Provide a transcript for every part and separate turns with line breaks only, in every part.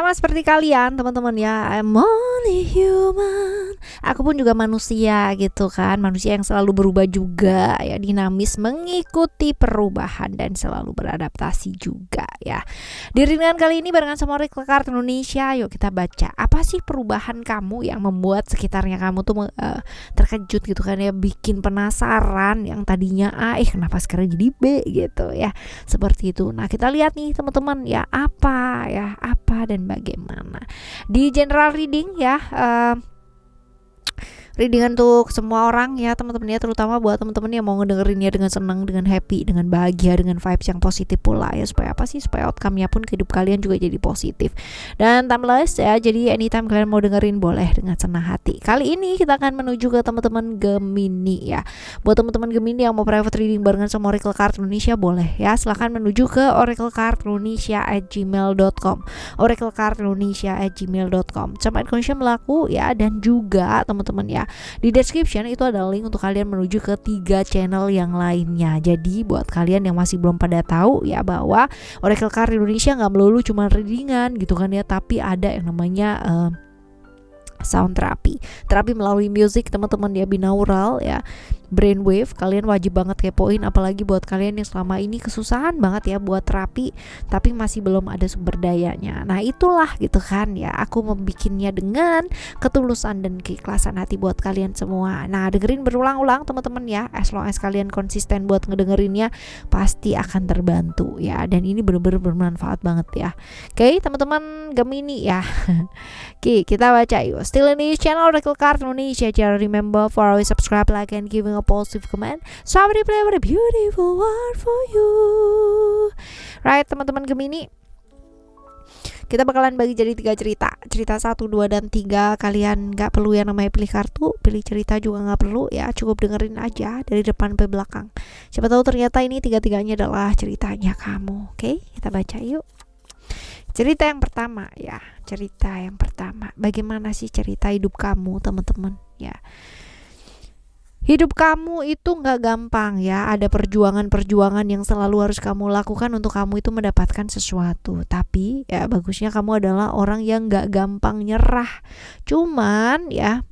Sama seperti kalian teman-teman ya, I'm only human. Aku pun juga manusia gitu kan, manusia yang selalu berubah juga ya, dinamis, mengikuti perubahan dan selalu beradaptasi juga ya. Di ringan kali ini barengan sama Oracle Card Indonesia, yuk kita baca apa sih perubahan kamu yang membuat sekitarnya kamu tuh terkejut gitu kan ya, bikin penasaran, yang tadinya A kenapa sekarang jadi B gitu ya, seperti itu. Nah kita lihat nih teman-teman ya, apa dan bagaimana di general reading ya. Reading untuk semua orang ya teman-teman ya, terutama buat teman-teman yang mau ngedengerinnya dengan senang, dengan happy, dengan bahagia, dengan vibes yang positif pula ya. Supaya apa sih? Supaya outcome-nya pun ke hidup kalian juga jadi positif dan timeless ya. Jadi anytime kalian mau dengerin boleh dengan senang hati. Kali ini kita akan menuju ke teman-teman Gemini ya. Buat teman-teman Gemini yang mau private reading barengan sama Oracle Card Indonesia boleh ya, silahkan menuju ke oraclecardindonesia@gmail.com, oraclecardindonesia@gmail.com. Sama Indonesia melaku ya, dan juga teman-teman ya, di description itu ada link untuk kalian menuju ke 3 channel yang lainnya. Jadi buat kalian yang masih belum pada tahu ya, bahwa Oracle Card Indonesia nggak melulu cuma readingan gitu kan ya, tapi ada yang namanya sound terapi melalui musik teman-teman ya, binaural ya, brainwave. Kalian wajib banget kepoin, apalagi buat kalian yang selama ini kesusahan banget ya buat terapi tapi masih belum ada sumber dayanya. Nah itulah gitu kan ya, aku membikinnya dengan ketulusan dan keikhlasan hati buat kalian semua. Nah dengerin berulang-ulang teman-teman ya, as long as kalian konsisten buat ngedengerinnya pasti akan terbantu ya, dan ini bener-bener bermanfaat banget ya. Oke teman-teman Gemini ya. Oke kita baca yuk. Still in this channel Oracle Card Indonesia. Jangan remember for always subscribe, like, and giving a positive comment. Somebody play with a beautiful word for you. Right teman-teman Gemini, kita bakalan bagi jadi 3 cerita. Cerita 1, 2, dan 3. Kalian gak perlu yang namanya pilih kartu, pilih cerita juga gak perlu ya, cukup dengerin aja dari depan sampai belakang. Siapa tahu ternyata ini 3-3-nya adalah ceritanya kamu. Oke, kita baca yuk. Cerita yang pertama ya, cerita yang pertama. Bagaimana sih cerita hidup kamu teman-teman ya? Hidup kamu itu gak gampang ya, ada perjuangan-perjuangan yang selalu harus kamu lakukan untuk kamu itu mendapatkan sesuatu. Tapi ya bagusnya kamu adalah orang yang gak gampang nyerah. Cuman ya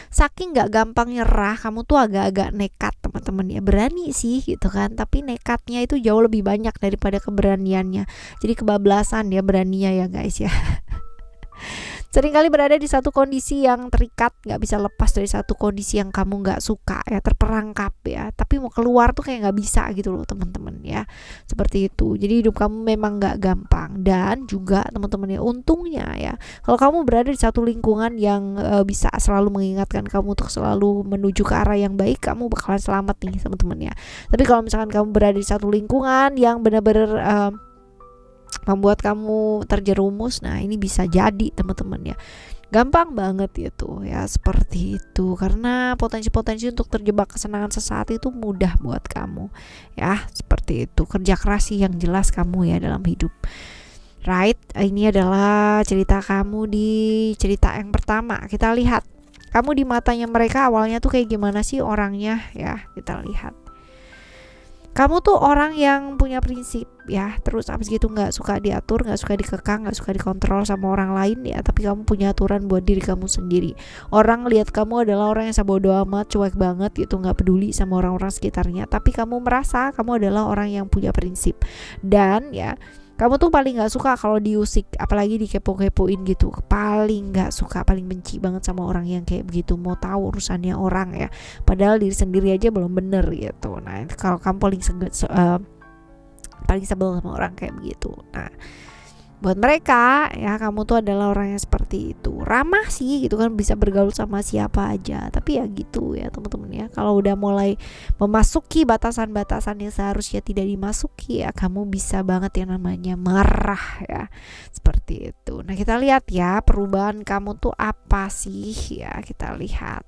saking gak gampang nyerah, kamu tuh agak-agak nekat teman-teman ya. Berani sih gitu kan, tapi nekatnya itu jauh lebih banyak daripada keberaniannya. Jadi kebablasan ya beraninya ya guys ya. Seringkali berada di satu kondisi yang terikat, gak bisa lepas dari satu kondisi yang kamu gak suka ya, terperangkap ya, tapi mau keluar tuh kayak gak bisa gitu loh teman-teman ya, seperti itu. Jadi hidup kamu memang gak gampang. Dan juga teman-teman ya, untungnya ya, kalau kamu berada di satu lingkungan yang bisa selalu mengingatkan kamu untuk selalu menuju ke arah yang baik, kamu bakalan selamat nih teman-teman ya. Tapi kalau misalkan kamu berada di satu lingkungan yang benar-benar membuat kamu terjerumus, nah ini bisa jadi teman-teman ya, gampang banget itu ya, seperti itu. Karena potensi-potensi untuk terjebak kesenangan sesaat itu mudah buat kamu ya, seperti itu. Kerja keras sih yang jelas kamu ya dalam hidup. Right, ini adalah cerita kamu di cerita yang pertama. Kita lihat kamu di matanya mereka awalnya tuh kayak gimana sih orangnya ya, kita lihat. Kamu tuh orang yang punya prinsip ya, terus abis gitu gak suka diatur, gak suka dikekang, gak suka dikontrol sama orang lain ya, tapi kamu punya aturan buat diri kamu sendiri. Orang lihat kamu adalah orang yang bodo amat, cuek banget gitu, gak peduli sama orang-orang sekitarnya, tapi kamu merasa kamu adalah orang yang punya prinsip. Dan ya kamu tuh paling gak suka kalau diusik, apalagi dikepo-kepoin gitu. Paling gak suka, paling benci banget sama orang yang kayak begitu, mau tahu urusannya orang ya, padahal diri sendiri aja belum bener gitu. Nah kalau kamu paling sebel sama orang kayak begitu. Nah buat mereka ya, kamu tuh adalah orang yang seperti itu. Ramah sih gitu kan, bisa bergaul sama siapa aja, tapi ya gitu ya teman-teman ya, kalau udah mulai memasuki batasan-batasan yang seharusnya tidak dimasuki ya, kamu bisa banget yang namanya marah ya, seperti itu. Nah kita lihat ya, perubahan kamu tuh apa sih ya, kita lihat.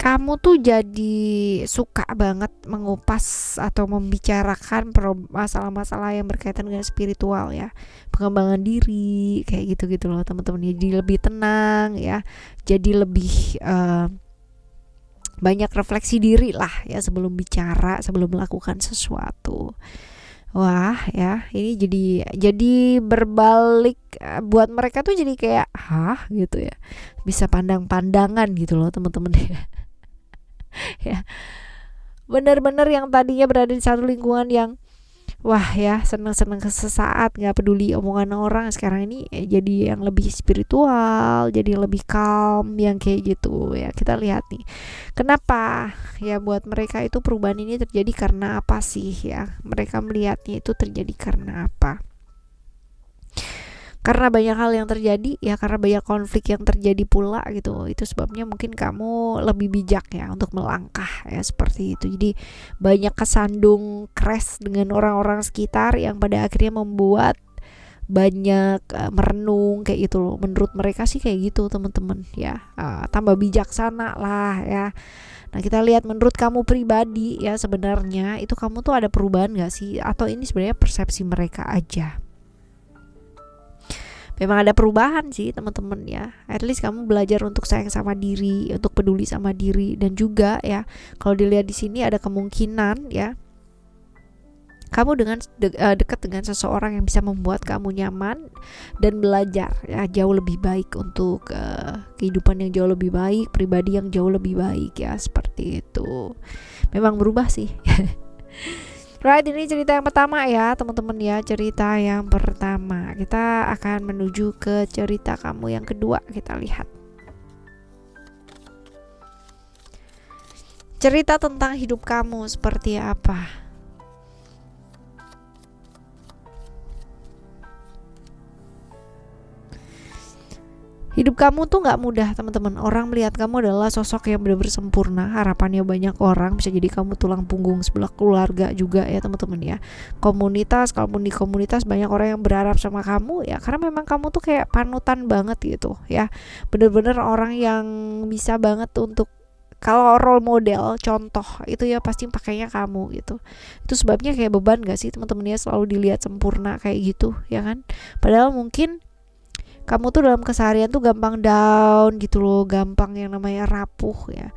Kamu tuh jadi suka banget mengupas atau membicarakan masalah-masalah yang berkaitan dengan spiritual ya, pengembangan diri kayak gitu-gitu loh teman-teman ya. Jadi lebih tenang ya, jadi lebih banyak refleksi diri lah ya sebelum bicara, sebelum melakukan sesuatu. Wah ya, ini jadi berbalik, buat mereka tuh jadi kayak hah gitu ya, bisa pandang-pandangan gitu loh teman-teman ya. Ya, bener-bener yang tadinya berada di satu lingkungan yang wah ya seneng-seneng sesaat nggak peduli omongan orang, sekarang ini jadi yang lebih spiritual, jadi yang lebih calm, yang kayak gitu ya. Kita lihat nih kenapa ya buat mereka itu perubahan ini terjadi karena apa sih ya, mereka melihatnya itu terjadi karena apa. Karena banyak hal yang terjadi ya, karena banyak konflik yang terjadi pula gitu. Itu sebabnya mungkin kamu lebih bijak ya untuk melangkah ya seperti itu. Jadi banyak kesandung crash dengan orang-orang sekitar yang pada akhirnya membuat banyak merenung kayak gitu loh. Menurut mereka sih kayak gitu teman-teman ya. Tambah bijaksana lah ya. Nah kita lihat menurut kamu pribadi ya, sebenarnya itu kamu tuh ada perubahan gak sih, atau ini sebenarnya persepsi mereka aja? Memang ada perubahan sih teman-teman ya. At least kamu belajar untuk sayang sama diri, untuk peduli sama diri, dan juga ya kalau dilihat di sini ada kemungkinan ya kamu dengan dekat dengan seseorang yang bisa membuat kamu nyaman dan belajar ya jauh lebih baik untuk kehidupan yang jauh lebih baik, pribadi yang jauh lebih baik ya, seperti itu. Memang berubah sih. Right, ini cerita yang pertama ya teman-teman ya, cerita yang pertama. Kita akan menuju ke cerita kamu yang kedua. Kita lihat cerita tentang hidup kamu seperti apa. Hidup kamu tuh gak mudah teman-teman. Orang melihat kamu adalah sosok yang benar-benar sempurna. Harapannya banyak orang, bisa jadi kamu tulang punggung sebelah keluarga juga ya teman-teman ya. Komunitas, kalaupun di komunitas banyak orang yang berharap sama kamu ya, karena memang kamu tuh kayak panutan banget gitu ya. Bener-bener orang yang bisa banget untuk, kalau role model, contoh itu ya pasti pakainya kamu gitu. Itu sebabnya kayak beban gak sih teman-teman ya, selalu dilihat sempurna kayak gitu ya kan. Padahal mungkin kamu tuh dalam keseharian tuh gampang down gitu loh, gampang yang namanya rapuh ya.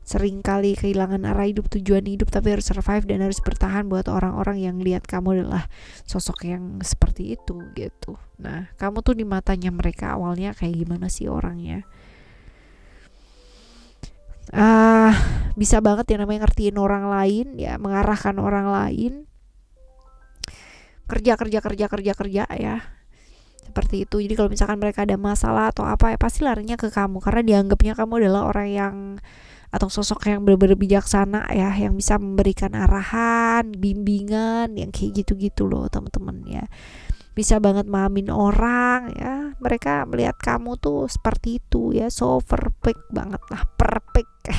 Sering kali kehilangan arah hidup, tujuan hidup, tapi harus survive dan harus bertahan buat orang-orang yang lihat kamu adalah sosok yang seperti itu gitu. Nah, kamu tuh di matanya mereka awalnya kayak gimana sih orangnya? Bisa banget ya namanya ngertiin orang lain ya, mengarahkan orang lain. Kerja ya. Seperti itu. Jadi kalau misalkan mereka ada masalah atau apa ya, pasti larinya ke kamu karena dianggapnya kamu adalah orang yang, atau sosok yang benar-benar bijaksana ya, yang bisa memberikan arahan, bimbingan, yang kayak gitu-gitu loh teman-teman ya. Bisa banget mahamin orang ya. Mereka melihat kamu tuh seperti itu ya, so perfect banget lah, perfect.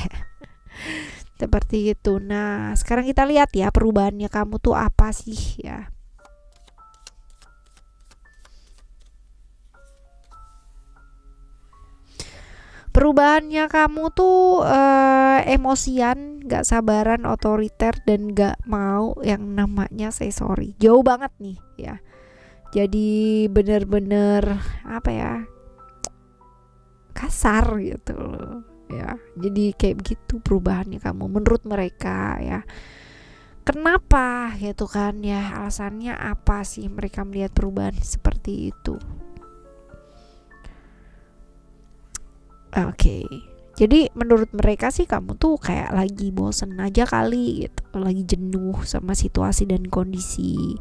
Seperti itu. Nah, sekarang kita lihat ya perubahannya kamu tuh apa sih ya. Perubahannya kamu tuh emosian, gak sabaran, otoriter, dan gak mau yang namanya say sorry. Jauh banget nih ya. Jadi bener-bener apa ya, kasar gitu loh ya. Jadi kayak begitu perubahannya kamu menurut mereka ya. Kenapa gitu kan ya, alasannya apa sih mereka melihat perubahan seperti itu? Oke. Jadi menurut mereka sih kamu tuh kayak lagi bosen aja kali gitu, lagi jenuh sama situasi dan kondisi,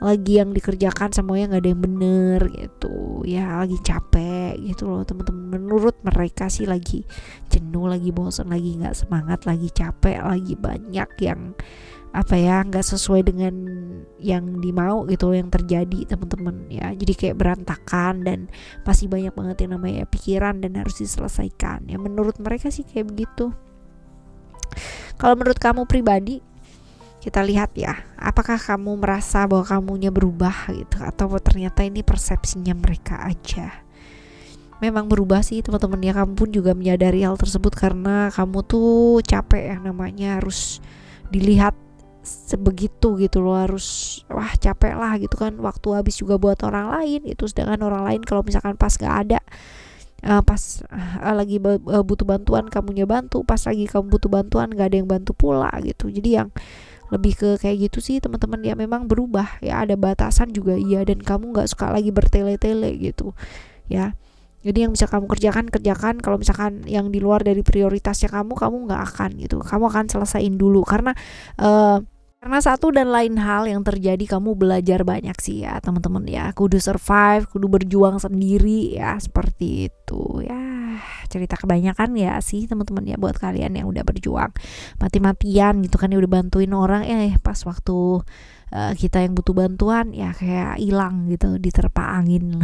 lagi yang dikerjakan semuanya nggak ada yang bener gitu ya, lagi capek gitu loh teman-teman. Menurut mereka sih lagi jenuh, lagi bosen, lagi nggak semangat, lagi capek, lagi banyak yang apa ya, nggak sesuai dengan yang dimau gitu yang terjadi teman-teman ya. Jadi kayak berantakan dan masih banyak banget yang namanya pikiran dan harus diselesaikan ya. Menurut mereka sih kayak begitu. Kalau menurut kamu pribadi, kita lihat ya, apakah kamu merasa bahwa kamunya berubah gitu, atau ternyata ini persepsinya mereka aja. Memang berubah sih teman-teman ya. Kamu pun juga menyadari hal tersebut karena kamu tuh capek yang namanya harus dilihat sebegitu gitu loh, harus wah capek lah gitu kan, waktu habis juga buat orang lain itu, sedangkan orang lain kalau misalkan pas gak ada pas lagi butuh bantuan kamunya bantu, pas lagi kamu butuh bantuan gak ada yang bantu pula gitu. Jadi yang lebih ke kayak gitu sih teman-teman ya. Memang berubah ya, ada batasan juga iya, dan kamu nggak suka lagi bertele-tele gitu ya. Jadi yang bisa kamu kerjakan, kalau misalkan yang di luar dari prioritasnya kamu nggak akan gitu, kamu akan selesaiin dulu. Karena satu dan lain hal yang terjadi, kamu belajar banyak sih ya teman-teman ya. Kudu survive, kudu berjuang sendiri ya, seperti itu ya. Cerita kebanyakan ya sih teman-teman ya, buat kalian yang udah berjuang mati-matian gitu kan ya, udah bantuin orang, pas waktu kita yang butuh bantuan ya kayak hilang gitu diterpa angin.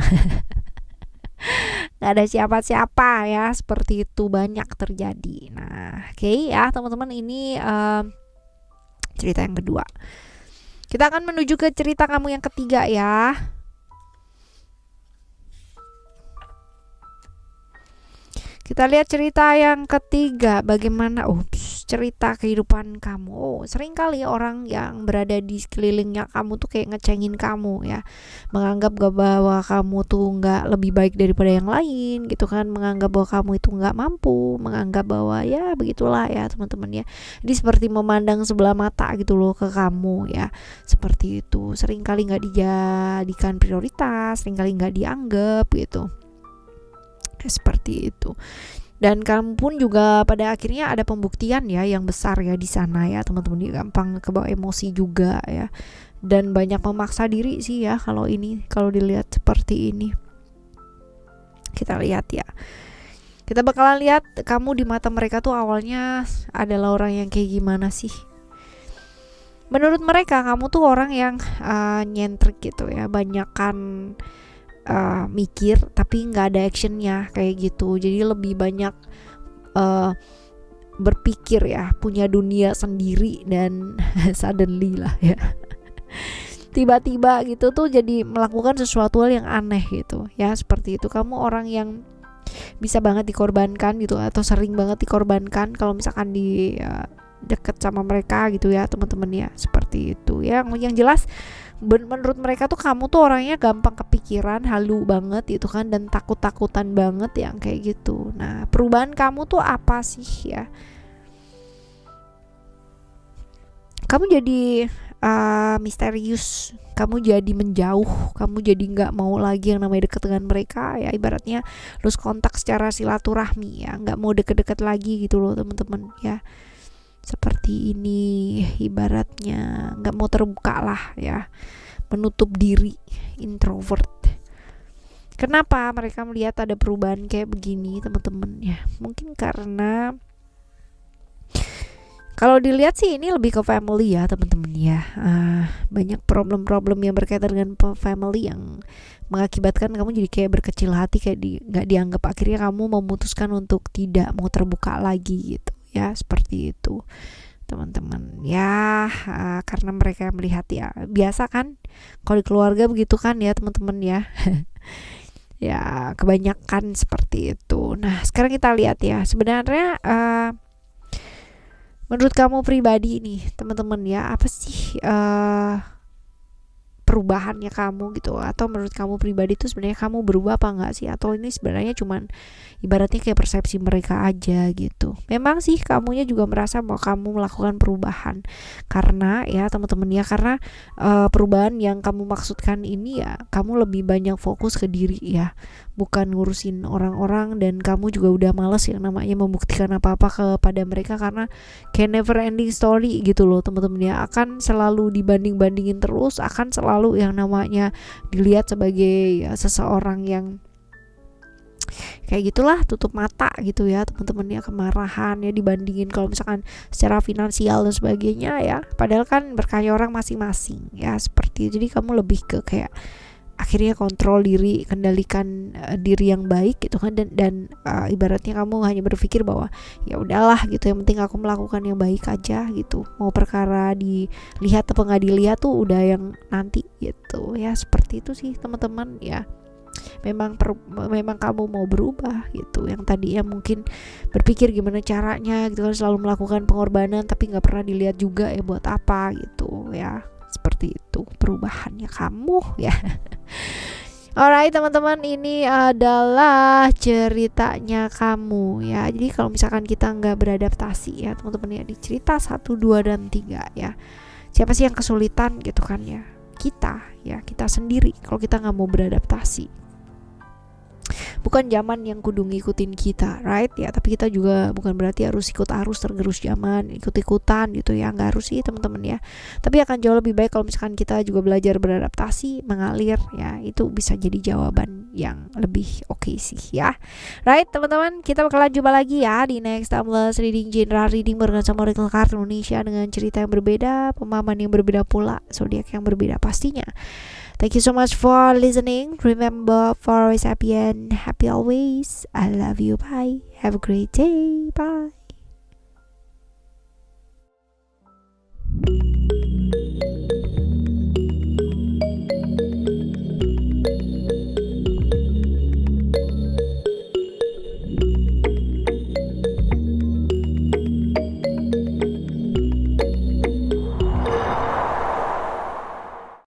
Gak ada siapa-siapa ya, seperti itu banyak terjadi. Nah oke ya teman-teman, ini cerita yang kedua. Kita akan menuju ke cerita kamu yang ketiga ya. Kita lihat cerita yang ketiga, bagaimana cerita kehidupan kamu. Sering kali orang yang berada di sekelilingnya kamu tuh kayak ngecengin kamu ya, menganggap bahwa kamu tuh nggak lebih baik daripada yang lain gitu kan, menganggap bahwa kamu itu nggak mampu, menganggap bahwa ya begitulah ya teman-teman ya. Jadi seperti memandang sebelah mata gitu loh ke kamu ya, seperti itu. Sering kali nggak dijadikan prioritas, sering kali nggak dianggap gitu, seperti itu. Dan kamu pun juga pada akhirnya ada pembuktian ya yang besar ya di sana ya teman-teman. Dia gampang kebawa emosi juga ya, dan banyak memaksa diri sih ya kalau dilihat seperti ini. Kita lihat ya, kita bakalan lihat kamu di mata mereka tuh awalnya adalah orang yang kayak gimana sih. Menurut mereka kamu tuh orang yang nyentrik gitu ya, banyakan mikir tapi nggak ada actionnya kayak gitu. Jadi lebih banyak berpikir ya, punya dunia sendiri, dan suddenly lah ya tiba-tiba gitu tuh jadi melakukan sesuatu hal yang aneh gitu ya, seperti itu. Kamu orang yang bisa banget dikorbankan gitu, atau sering banget dikorbankan kalau misalkan di deket sama mereka gitu ya teman-teman ya, seperti itu ya. Yang jelas menurut mereka tuh kamu tuh orangnya gampang kepikiran, halu banget gitu kan, dan takut-takutan banget yang kayak gitu. Nah perubahan kamu tuh apa sih ya? Kamu jadi misterius, kamu jadi menjauh, kamu jadi nggak mau lagi yang namanya deket dengan mereka ya, ibaratnya lose kontak secara silaturahmi ya, nggak mau deket-deket lagi gitu loh teman-teman ya, seperti ini. Ibaratnya nggak mau terbuka lah ya, menutup diri, introvert. Kenapa mereka melihat ada perubahan kayak begini teman-teman ya? Mungkin karena kalau dilihat sih ini lebih ke family ya teman-teman ya. Banyak problem-problem yang berkaitan dengan family yang mengakibatkan kamu jadi kayak berkecil hati, kayak nggak dianggap. Akhirnya kamu memutuskan untuk tidak mau terbuka lagi gitu ya, seperti itu teman-teman ya. Karena mereka melihat ya, biasa kan kalau di keluarga begitu kan ya teman-teman ya. Ya kebanyakan seperti itu. Nah sekarang kita lihat ya, sebenarnya menurut kamu pribadi nih teman-teman ya, apa sih perubahannya kamu gitu, atau menurut kamu pribadi itu sebenarnya kamu berubah apa enggak sih, atau ini sebenarnya cuman ibaratnya kayak persepsi mereka aja gitu. Memang sih kamunya juga merasa bahwa kamu melakukan perubahan, karena ya teman-teman ya, karena perubahan yang kamu maksudkan ini ya, kamu lebih banyak fokus ke diri ya, bukan ngurusin orang-orang, dan kamu juga udah males yang namanya membuktikan apa-apa kepada mereka, karena kayak never ending story gitu loh teman-teman ya, akan selalu dibanding-bandingin terus, akan selalu yang namanya dilihat sebagai seseorang yang kayak gitulah, tutup mata gitu ya teman-teman ya, kemarahan ya, dibandingin kalau misalkan secara finansial dan sebagainya ya, padahal kan berkaya orang masing-masing ya, seperti itu. Jadi kamu lebih ke kayak akhirnya kontrol diri, kendalikan diri yang baik gitu kan, dan ibaratnya kamu hanya berpikir bahwa ya udahlah gitu, yang penting aku melakukan yang baik aja gitu, mau perkara dilihat atau nggak dilihat tuh udah yang nanti gitu ya, seperti itu sih teman-teman ya. Memang kamu mau berubah gitu, yang tadi ya mungkin berpikir gimana caranya gitu kan, selalu melakukan pengorbanan tapi nggak pernah dilihat juga ya buat apa gitu ya, seperti itu perubahannya kamu ya. Alright teman-teman, ini adalah ceritanya kamu ya. Jadi kalau misalkan kita nggak beradaptasi ya teman-teman ya, di cerita 1, 2, dan 3 ya, siapa sih yang kesulitan gitu kan ya? Kita ya, kita sendiri kalau kita nggak mau beradaptasi. Bukan zaman yang kudu ngikutin kita, right ya, tapi kita juga bukan berarti harus ikut arus tergerus zaman, ikut-ikutan gitu ya, nggak harus sih teman-teman ya. Tapi akan jauh lebih baik kalau misalkan kita juga belajar beradaptasi, mengalir ya, itu bisa jadi jawaban yang lebih oke sih ya. Right teman-teman, kita bakalan jumpa lagi ya di next Timeless Reading General Reading barengan sama Oracle Card Indonesia dengan cerita yang berbeda, pemahaman yang berbeda pula, zodiak yang berbeda pastinya. Thank you so much for listening. Remember, for always happy and happy always. I love you. Bye. Have a great day. Bye.